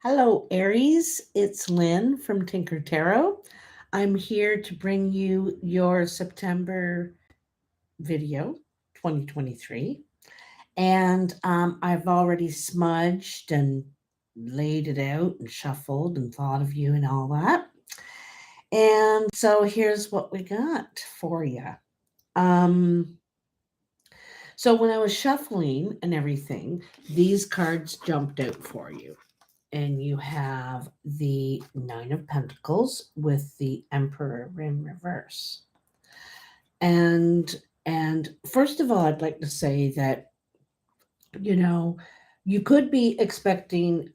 Hello, Aries. It's Lynn from Tinker Tarot. I'm here to bring you your September video 2023. And I've already smudged and laid it out and shuffled and thought of you and all that. And so here's what we got for you. Um, so when I was shuffling and everything, these cards jumped out for you. And you have the Nine of Pentacles with the Emperor in reverse. And and first of all, I'd like to say that you know you could be expecting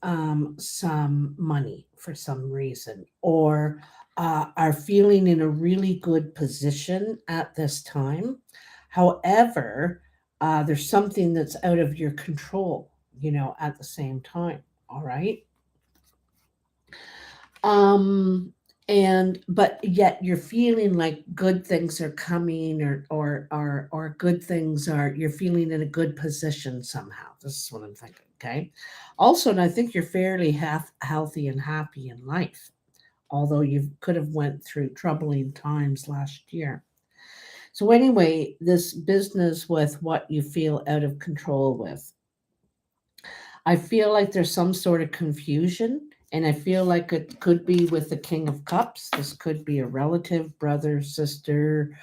some money for some reason, or are feeling in a really good position at this time. However, there's something that's out of your control, at the same time. All right. Um, and but yet you're feeling like good things are coming, or good things are you're feeling in a good position somehow. This is what I'm thinking. Okay. Also, and I think you're fairly healthy and happy in life, although you could have went through troubling times last year. So anyway, this business with what you feel out of control with, I feel like there's some sort of confusion, and I feel like it could be with the King of Cups. This could be a relative, brother, sister,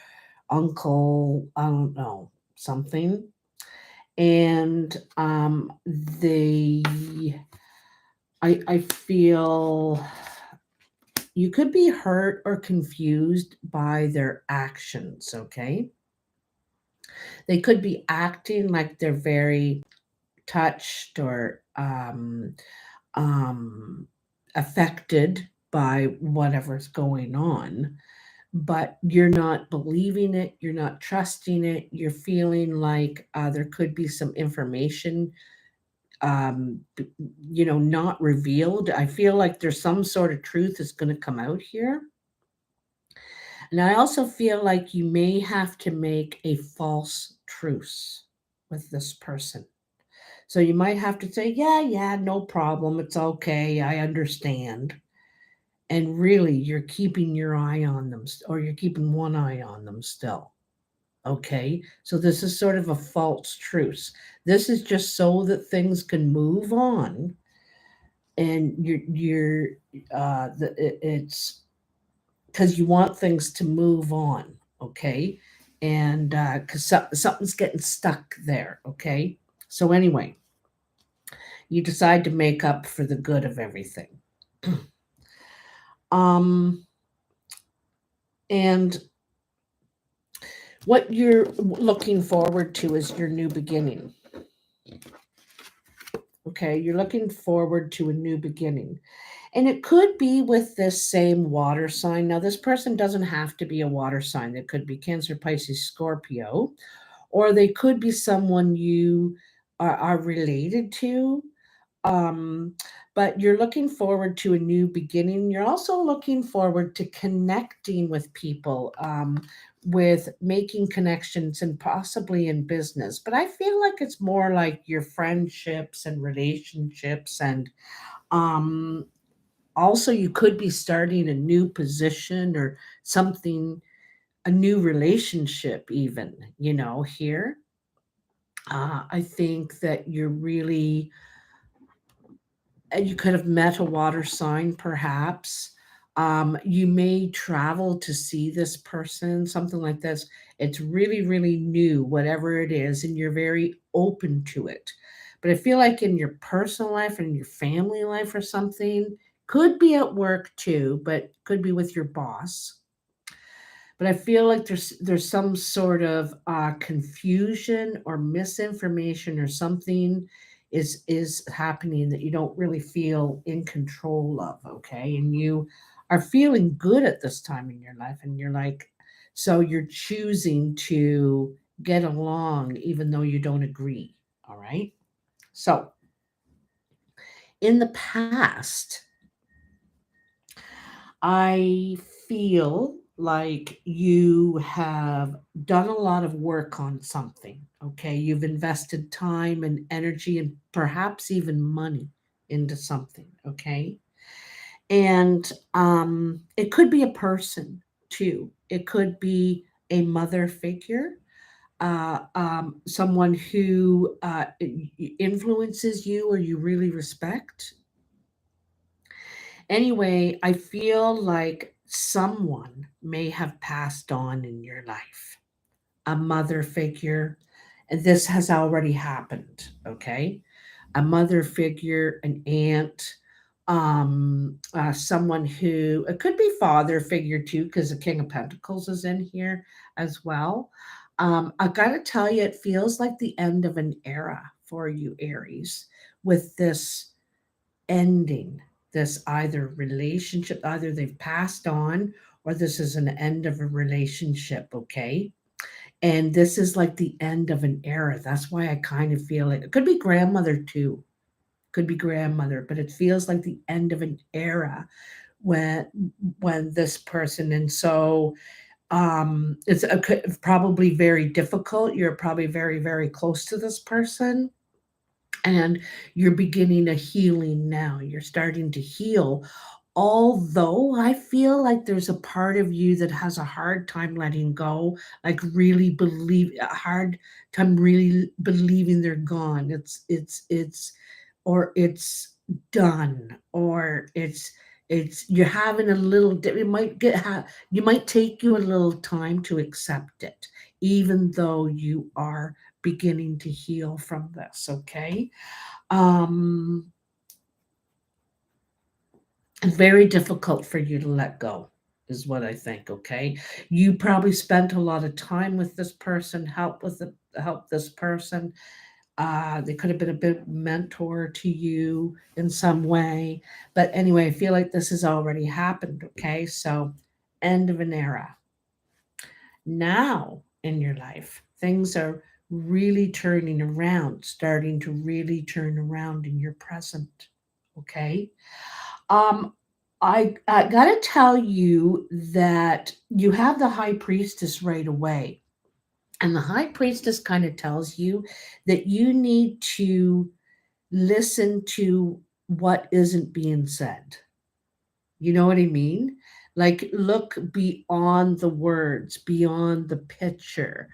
uncle, I don't know, something. And I feel you could be hurt or confused by their actions, okay? They could be acting like they're very touched or um, affected by whatever's going on, but you're not believing it, you're not trusting it, you're feeling like there could be some information, b- not revealed. I feel like there's some sort of truth that's going to come out here. And I also feel like you may have to make a false truce with this person. So you might have to say, yeah, yeah, no problem. It's okay. I understand. And really, you're keeping your eye on them, or you're keeping one eye on them still. Okay. So this is sort of a false truce. This is just so that things can move on. And it's because you want things to move on. Okay. And because something's getting stuck there. Okay. So, anyway, you decide to make up for the good of everything. um, and what you're looking forward to is your new beginning. Okay, you're looking forward to a new beginning. And it could be with this same water sign. Now, this person doesn't have to be a water sign. It could be Cancer, Pisces, Scorpio, or they could be someone you are related to. Um, but you're looking forward to a new beginning. You're also looking forward to connecting with people, with making connections and possibly in business. But I feel like it's more like your friendships and relationships. And um, also, you could be starting a new position or something, a new relationship, even, here. I think that you're really and you could have met a water sign, perhaps. You may travel to see this person, something like this. It's really, really new, whatever it is, and you're very open to it. But I feel like in your personal life and your family life or something, could be at work too, but could be with your boss. But I feel like there's some sort of confusion or misinformation or something is happening that you don't really feel in control of. Okay, and you are feeling good at this time in your life, and you're like, so you're choosing to get along even though you don't agree. All right. So in the past, I feel like you have done a lot of work on something. Okay. You've invested time and energy and perhaps even money into something, okay? And it could be a person too. It could be a mother figure, someone who influences you or you really respect. Anyway, I feel like someone may have passed on in your life, a mother figure, and this has already happened, okay? A mother figure, an aunt, someone who it could be father figure too, because the King of Pentacles is in here as well. I gotta tell you, it feels like the end of an era for you, Aries, with this ending, this either relationship, either they've passed on or this is an end of a relationship, okay? And this is like the end of an era. That's why I kind of feel it could be grandmother too, could be grandmother, but it feels like the end of an era when this person. And so it's probably very difficult. You're probably very, very close to this person, and you're beginning a healing now. You're starting to heal. Although I feel like there's a part of you that has a hard time letting go, like really believe a hard time really believing they're gone. It's or it's done, or it's you're having a little it might you might take you a little time to accept it, even though you are beginning to heal from this, okay? um Very difficult for you to let go is what I think, okay? You probably spent a lot of time with this person, help this person. They could have been a bit mentor to you in some way. But anyway, I feel like this has already happened, okay? So end of an era. Now in your life, things are really turning around, starting to really turn around in your present, okay? Um, I gotta tell you that you have the High Priestess right away. And the High Priestess kind of tells you that you need to listen to what isn't being said. You know what I mean? Like, look beyond the words, beyond the picture,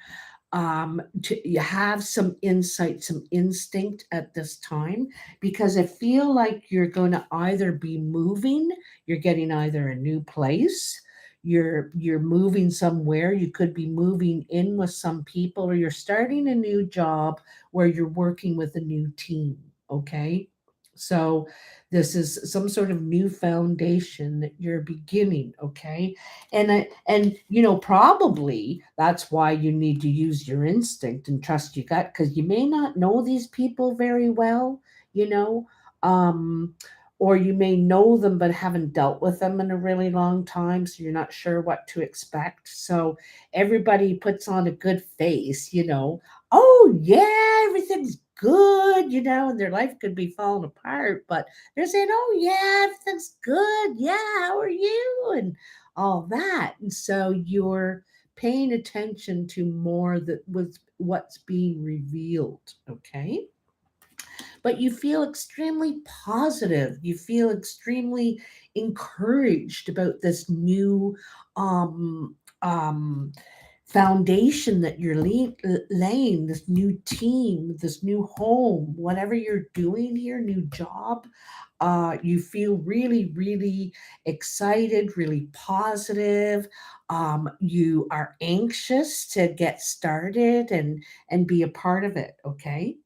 to you have some insight, some instinct at this time, because I feel like you're going to either be moving, you're getting either a new place, you're moving somewhere, you could be moving in with some people, or you're starting a new job where you're working with a new team, okay? So this is some sort of new foundation that you're beginning, okay? And probably that's why you need to use your instinct and trust your gut, because you may not know these people very well, you know um or you may know them but haven't dealt with them in a really long time, so you're not sure what to expect. So everybody puts on a good face, oh yeah, everything's good, and their life could be falling apart, but they're saying, oh yeah, everything's good, yeah, how are you, and all that. And so you're paying attention to more that was what's being revealed, okay? But you feel extremely positive. You feel extremely encouraged about this new um um foundation that you're laying, this new team, this new home, whatever you're doing here, new job. You feel really, really excited, really positive. You are anxious to get started and be a part of it, okay?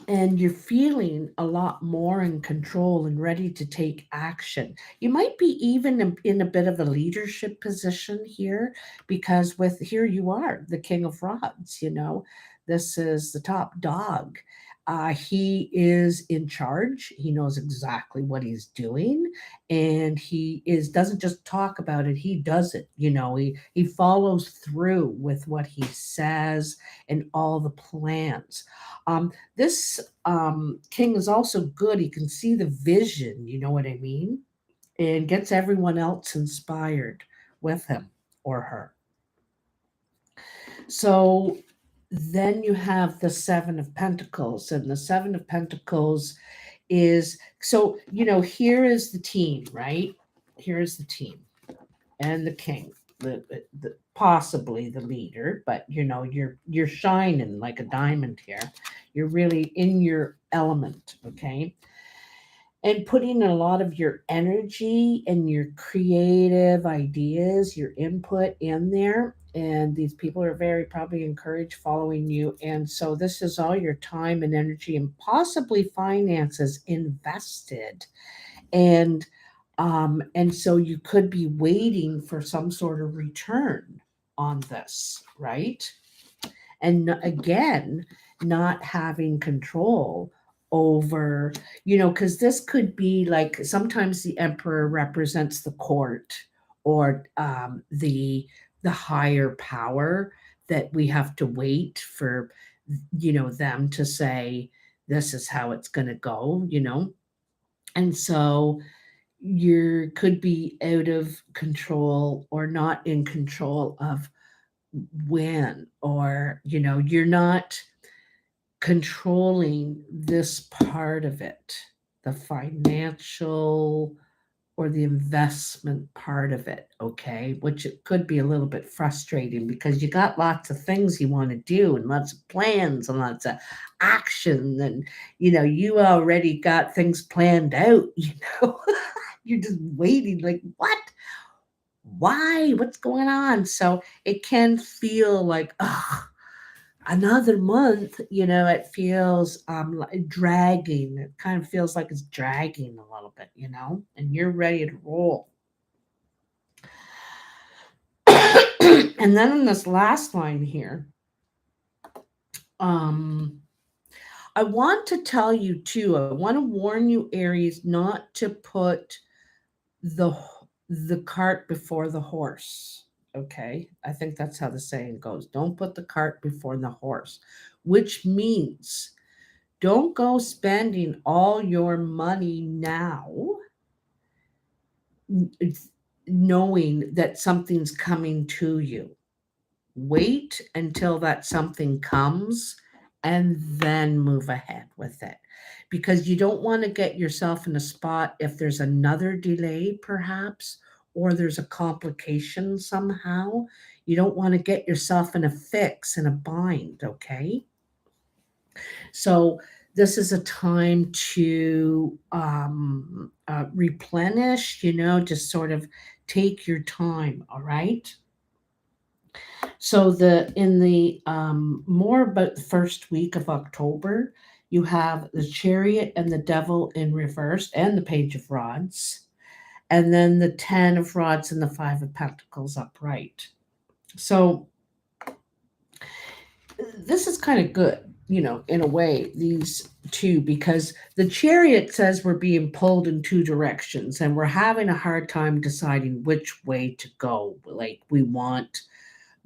And you're feeling a lot more in control and ready to take action. You might be even in a bit of a leadership position here, because with here you are, the King of Rods, this is the top dog. He is in charge. He knows exactly what he's doing, and he is doesn't just talk about it. He does it. He follows through with what he says and all the plans. This king is also good. He can see the vision, you know what I mean? And gets everyone else inspired with him or her. So Then you have the Seven of Pentacles, and the Seven of Pentacles is, so, here is the team, right? Here is the team and the king, possibly the leader, but you're shining like a diamond here. You're really in your element, okay? And putting a lot of your energy and your creative ideas, your input in there. And these people are very probably encouraged following you. And so this is all your time and energy and possibly finances invested. And so you could be waiting for some sort of return on this, right? And again, not having control over, because this could be like, sometimes the emperor represents the court, or the higher power, that we have to wait for, them to say this is how it's going to go. And so you could be out of control or not in control of when, or you're not controlling this part of it, the financial or the investment part of it, okay? Which it could be a little bit frustrating because you got lots of things you want to do and lots of plans and lots of action, and you already got things planned out, know. You're just waiting, like, what? Why? What's going on? So it can feel like, oh, another month. It feels like dragging. It kind of feels like it's dragging a little bit, and you're ready to roll. And then in this last line here, I want to tell you too, I want to warn you, Aries, not to put the the cart before the horse. Okay, I think that's how the saying goes. Don't put the cart before the horse, which means don't go spending all your money now, knowing that something's coming to you. Wait until that something comes and then move ahead with it, because you don't want to get yourself in a spot if there's another delay perhaps, or there's a complication somehow. You don't want to get yourself in a fix, in a bind, okay? So this is a time to replenish, just sort of take your time, all right? So in the more about the first week of October, you have the Chariot and the Devil in reverse, and the Page of Rods, and then the Ten of Rods and the Five of Pentacles upright. So this is kind of good, in a way, these two, because the Chariot says we're being pulled in two directions and we're having a hard time deciding which way to go. Like, we want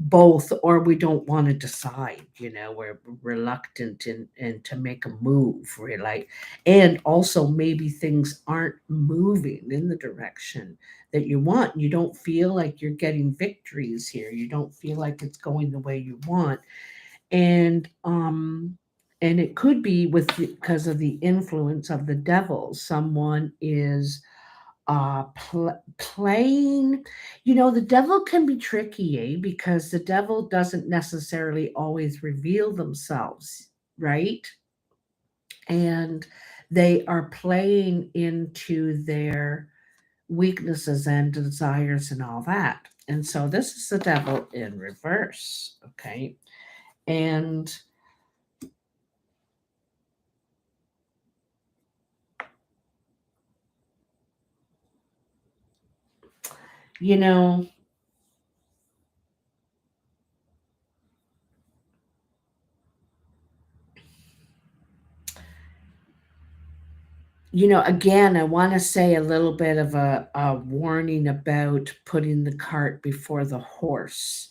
both, or we don't want to decide, we're reluctant and to make a move, really. And also maybe things aren't moving in the direction that you want. You don't feel like you're getting victories here. You don't feel like it's going the way you want. And it could be because of the influence of the devil. Someone is playing. The devil can be tricky, because the devil doesn't necessarily always reveal themselves, right? And they are playing into their weaknesses and desires and all that. And so this is the devil in reverse, okay? And you know again, I want to say a little bit of a warning about putting the cart before the horse.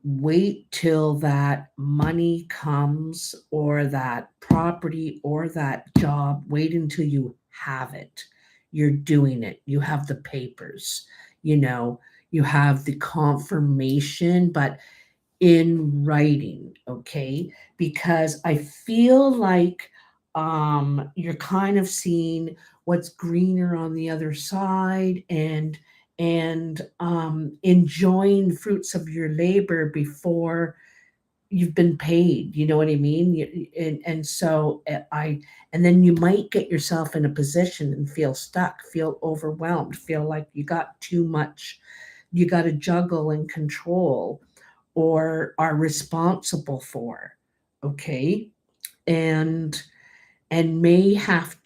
Wait till that money comes, or that property, or that job. Wait until you have it. You're doing it. You have the papers, you have the confirmation, but in writing, okay? Because I feel like you're kind of seeing what's greener on the other side, and enjoying fruits of your labor before you've been paid. You know what I mean? And so and then you might get yourself in a position and feel stuck, feel overwhelmed, feel like you got too much, you got to juggle and control, or are responsible for. Okay. And you may have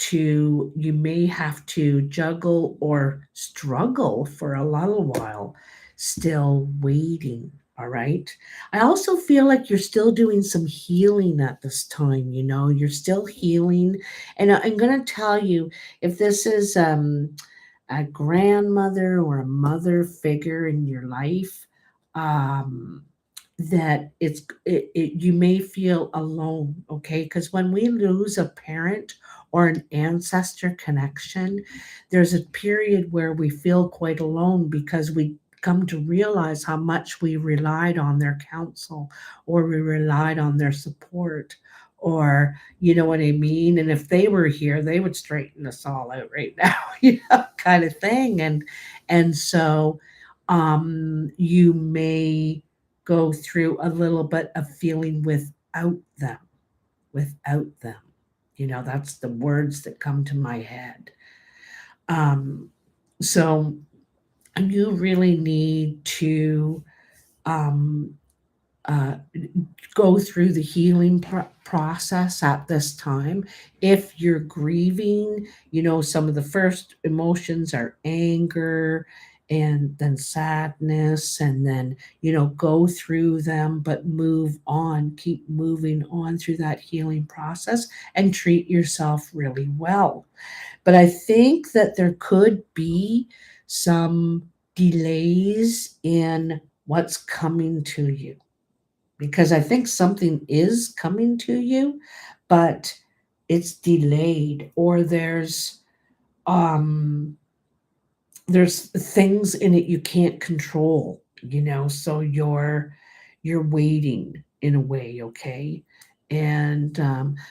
to juggle or struggle for a little while, still waiting. All right. I also feel like you're still doing some healing at this time. You're still healing. And I'm going to tell you, if this is a grandmother or a mother figure in your life, um, that you may feel alone. Okay, because when we lose a parent or an ancestor connection, there's a period where we feel quite alone, because we come to realize how much we relied on their counsel, or we relied on their support, or you know what I mean? And if they were here, they would straighten us all out right now, kind of thing. And you may go through a little bit of feeling them, without them. That's the words that come to my head. Um, so you really need to um, uh, go through the healing process at this time. If you're grieving, some of the first emotions are anger, and then sadness, and then, go through them, but move on, keep moving on through that healing process, and treat yourself really well. But I think that there could be some delays in what's coming to you, because I think something is coming to you, but it's delayed, or um there's things in it you can't control, so you're waiting in a way. Okay. And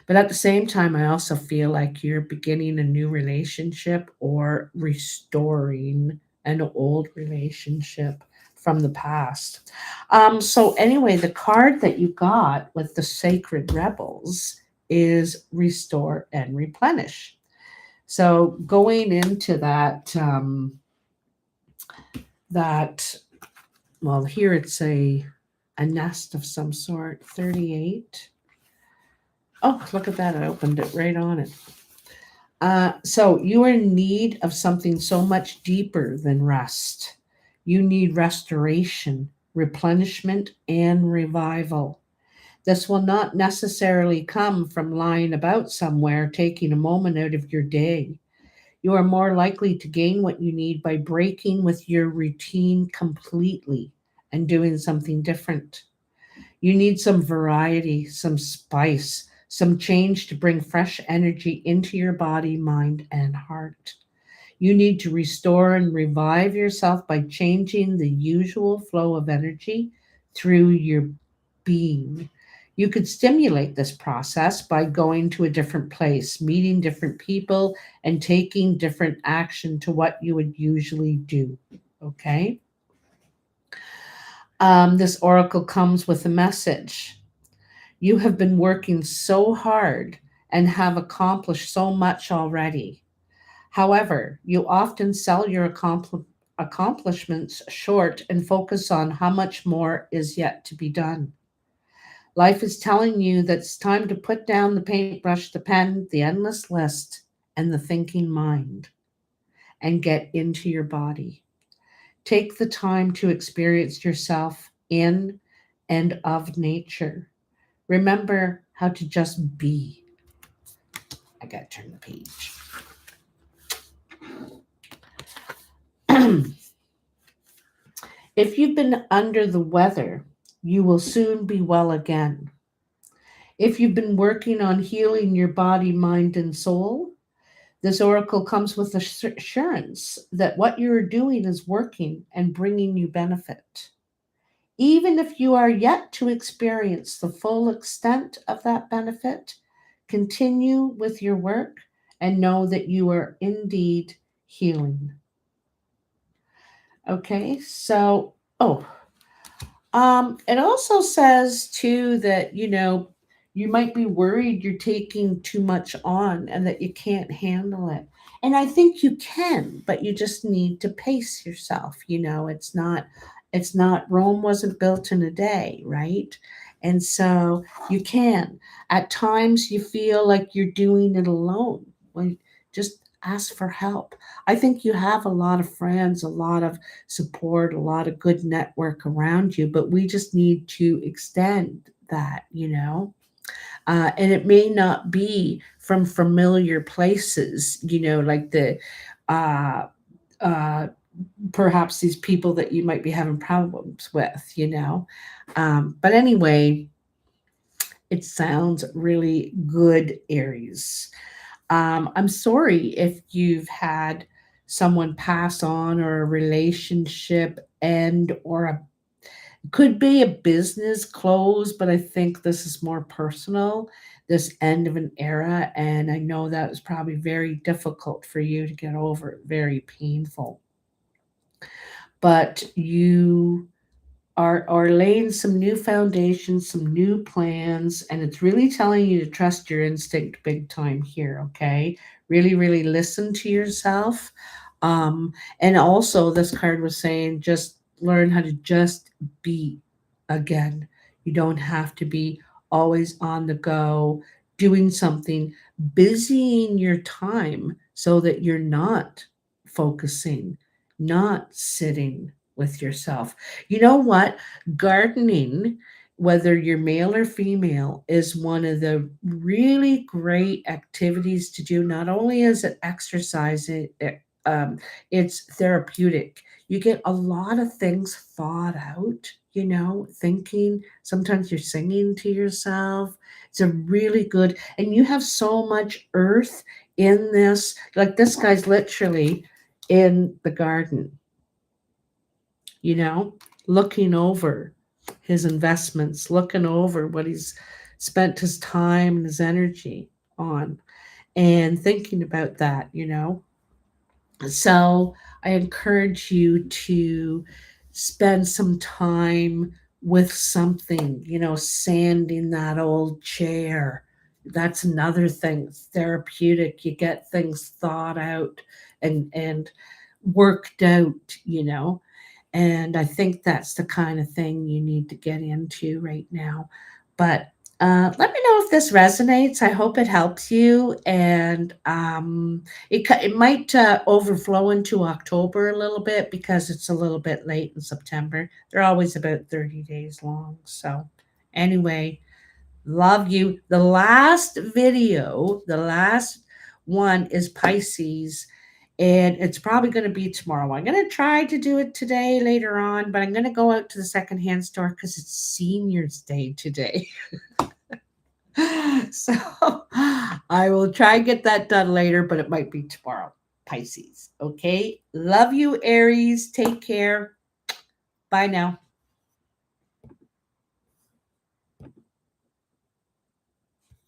but at the same time, I also feel like you're beginning a new relationship, or restoring an old relationship from the past. So anyway, the card that you got with the sacred rebels is restore and replenish. So going into that well, here it's a nest of some sort. 38. Oh, look at that, I opened it right on it. So you are in need of something so much deeper than rest. You need restoration, replenishment, and revival. This will not necessarily come from lying about somewhere, taking a moment out of your day. You are more likely to gain what you need by breaking with your routine completely and doing something different. You need some variety, some spice, some change to bring fresh energy into your body, mind, and heart. You need to restore and revive yourself by changing the usual flow of energy through your being. You could stimulate this process by going to a different place, meeting different people, and taking different action to what you would usually do. Okay? This oracle comes with a message. You have been working so hard and have accomplished so much already. However, you often sell your accomplishments short and focus on how much more is yet to be done. Life is telling you that it's time to put down the paintbrush, the pen, the endless list, and the thinking mind, and get into your body. Take the time to experience yourself in and of nature. Remember how to just be. I got to turn the page. If you've been under the weather, you will soon be well again. If you've been working on healing your body, mind, and soul, this oracle comes with assurance that what you're doing is working and bringing you benefit. Even if you are yet to experience the full extent of that benefit, continue with your work and know that you are indeed healing. Okay, so, oh, it also says too that, you might be worried you're taking too much on and that you can't handle it. And I think you can, but you just need to pace yourself. It's not Rome wasn't built in a day, right? And so you can. At times you feel like you're doing it alone. Well, just ask for help. I think you have a lot of friends, a lot of support, a lot of good network around you, but we just need to extend that. And it may not be from familiar places, like the uh, uh, perhaps these people that you might be having problems with. But anyway, it sounds really good, Aries. I'm sorry if you've had someone pass on, or a relationship end, or could be a business close, but I think this is more personal, this end of an era. And I know that was probably very difficult for you to get over, very painful. But you are laying some new foundations, some new plans, and it's really telling you to trust your instinct big time here, okay? Really, really listen to yourself. And also, this card was saying just learn how to just be again. You don't have to be always on the go, doing something, busying your time so that you're not focusing, not sitting with yourself. You know what? Gardening, whether you're male or female, is one of the really great activities to do. Not only is it exercise, um, it's therapeutic. You get a lot of things thought out, thinking. Sometimes you're singing to yourself. It's a really good, and you have so much earth in this. Like this guy's literally in the garden, you know, looking over his investments, looking over what he's spent his time and his energy on, and thinking about that. So I encourage you to spend some time with something, sanding that old chair. That's another thing, therapeutic. You get things thought out and worked out. And I think that's the kind of thing you need to get into right now. But let me know if this resonates. I hope it helps you. And it might overflow into October a little bit because it's a little bit late in September. They're always about 30 days long. So, anyway, love you. The last one is Pisces, and it's probably going to be tomorrow. I'm going to try to do it today later on, but I'm going to go out to the secondhand store because it's Seniors Day today. So I will try and get that done later, but it might be tomorrow. Pisces. Okay. Love you, Aries. Take care. Bye now.